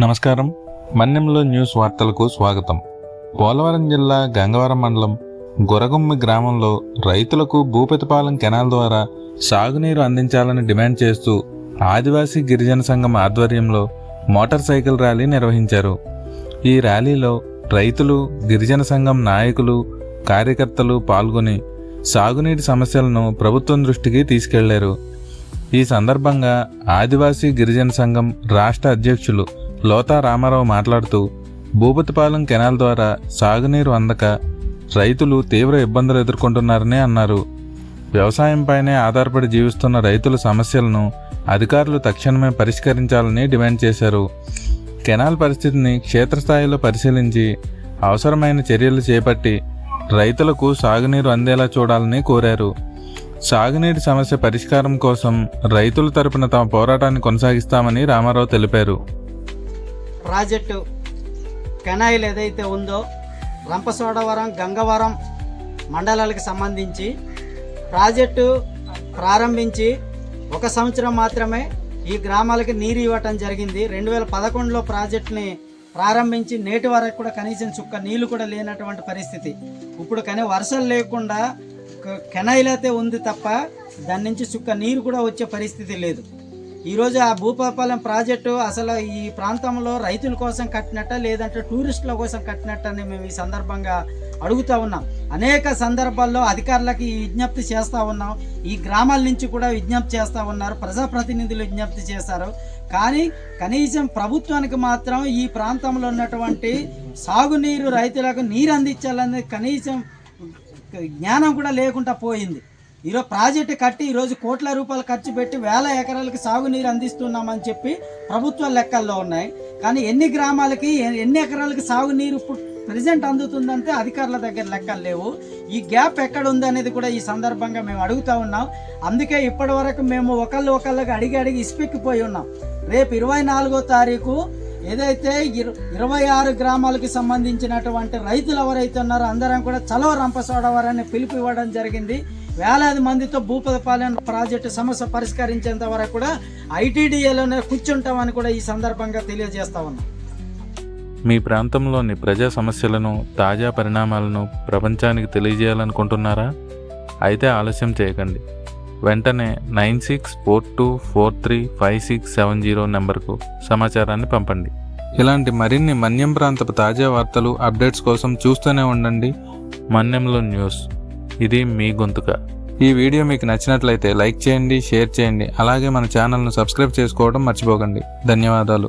నమస్కారం. మన్యంలో న్యూస్ వార్తలకు స్వాగతం. పోలవరం జిల్లా గంగవరం మండలం గొరగుమ్మి గ్రామంలో రైతులకు భూపతిపాలెం కెనాల్ ద్వారా సాగునీరు అందించాలని డిమాండ్ చేస్తూ ఆదివాసీ గిరిజన సంఘం ఆధ్వర్యంలో మోటార్ సైకిల్ ర్యాలీ నిర్వహించారు. ఈ ర్యాలీలో రైతులు, గిరిజన సంఘం నాయకులు, కార్యకర్తలు పాల్గొని సాగునీటి సమస్యలను ప్రభుత్వం దృష్టికి తీసుకెళ్లారు. ఈ సందర్భంగా ఆదివాసీ గిరిజన సంఘం రాష్ట్ర అధ్యక్షులు లోతా రామారావు మాట్లాడుతూ భూపతిపాలెం కెనాల్ ద్వారా సాగునీరు అందక రైతులు తీవ్ర ఇబ్బందులు ఎదుర్కొంటున్నారని అన్నారు. వ్యవసాయంపైనే ఆధారపడి జీవిస్తున్న రైతుల సమస్యలను అధికారులు తక్షణమే పరిష్కరించాలని డిమాండ్ చేశారు. కెనాల్ పరిస్థితిని క్షేత్రస్థాయిలో పరిశీలించి అవసరమైన చర్యలు చేపట్టి రైతులకు సాగునీరు అందేలా చూడాలని కోరారు. సాగునీటి సమస్య పరిష్కారం కోసం రైతుల తరపున తమ పోరాటాన్ని కొనసాగిస్తామని రామారావు తెలిపారు. ప్రాజెక్టు కెనాయిల్ ఏదైతే ఉందో రంపచోడవరం, గంగవరం మండలాలకు సంబంధించి ప్రాజెక్టు ప్రారంభించి 1 సంవత్సరం మాత్రమే ఈ గ్రామాలకి నీరు ఇవ్వటం జరిగింది. 2011లో ప్రాజెక్టుని ప్రారంభించి నేటి వరకు కూడా కనీసం చుక్క నీళ్లు కూడా లేనటువంటి పరిస్థితి. ఇప్పుడు కానీ వర్షాలు లేకుండా కెనాయిల్ అయితే ఉంది తప్ప దాని నుంచి చుక్క నీరు కూడా వచ్చే పరిస్థితి లేదు. ఈరోజు ఆ భూపతిపాలెం ప్రాజెక్టు అసలు ఈ ప్రాంతంలో రైతుల కోసం కట్టినట్ట లేదంటే టూరిస్టుల కోసం కట్టినట్టని మేము ఈ సందర్భంగా అడుగుతూ ఉన్నాం. అనేక సందర్భాల్లో అధికారులకి ఈ విజ్ఞప్తి చేస్తూ ఉన్నాం. ఈ గ్రామాల నుంచి కూడా విజ్ఞప్తి చేస్తూ ఉన్నారు, ప్రజాప్రతినిధులు విజ్ఞప్తి చేశారు. కానీ కనీసం ప్రభుత్వానికి మాత్రం ఈ ప్రాంతంలో ఉన్నటువంటి సాగునీరు రైతులకు నీరు అందించాలనేది కనీసం జ్ఞానం కూడా లేకుండా పోయింది. ఈరోజు ప్రాజెక్టు కట్టి ఈరోజు కోట్ల రూపాయలు ఖర్చు పెట్టి 1000 ఎకరాలకి సాగునీరు అందిస్తున్నామని చెప్పి ప్రభుత్వ లెక్కల్లో ఉన్నాయి. కానీ ఎన్ని గ్రామాలకి ఎన్ని ఎకరాలకి సాగునీరు ఇప్పుడు ప్రజెంట్ అందుతుందంటే అధికారుల దగ్గర లెక్కలు లేవు. ఈ గ్యాప్ ఎక్కడ ఉందనేది కూడా ఈ సందర్భంగా మేము అడుగుతూ ఉన్నాం. అందుకే ఇప్పటి వరకు మేము ఒకళ్ళకి అడిగి ఇసుపెక్కిపోయి ఉన్నాం. రేపు 24వ తారీఖు ఏదైతే 26 గ్రామాలకు సంబంధించినటువంటి రైతులు ఎవరైతే ఉన్నారో అందరం కూడా చలో రంపచోడవరాన్ని పిలుపు ఇవ్వడం జరిగింది. వేలాది మందితో భూపతిపాలెం ప్రాజెక్టు సమస్య పరిష్కరించేంత వరకు కూడా ఐటీడీఏలోనే కూర్చుంటామని కూడా ఈ సందర్భంగా తెలియజేస్తా ఉన్నాం. మీ ప్రాంతంలోని ప్రజా సమస్యలను, తాజా పరిణామాలను ప్రపంచానికి తెలియజేయాలనుకుంటున్నారా? అయితే ఆలస్యం చేయకండి. వెంటనే 9642435670 నెంబర్కు సమాచారాన్ని పంపండి. ఇలాంటి మరిన్ని మన్యం ప్రాంతపు తాజా వార్తలు, అప్డేట్స్ కోసం చూస్తూనే ఉండండి మన్యంలో న్యూస్. ఇది మీ గొంతుక. ఈ వీడియో మీకు నచ్చినట్లయితే లైక్ చేయండి, షేర్ చేయండి. అలాగే మన ఛానల్ను సబ్స్క్రైబ్ చేసుకోవడం మర్చిపోకండి. ధన్యవాదాలు.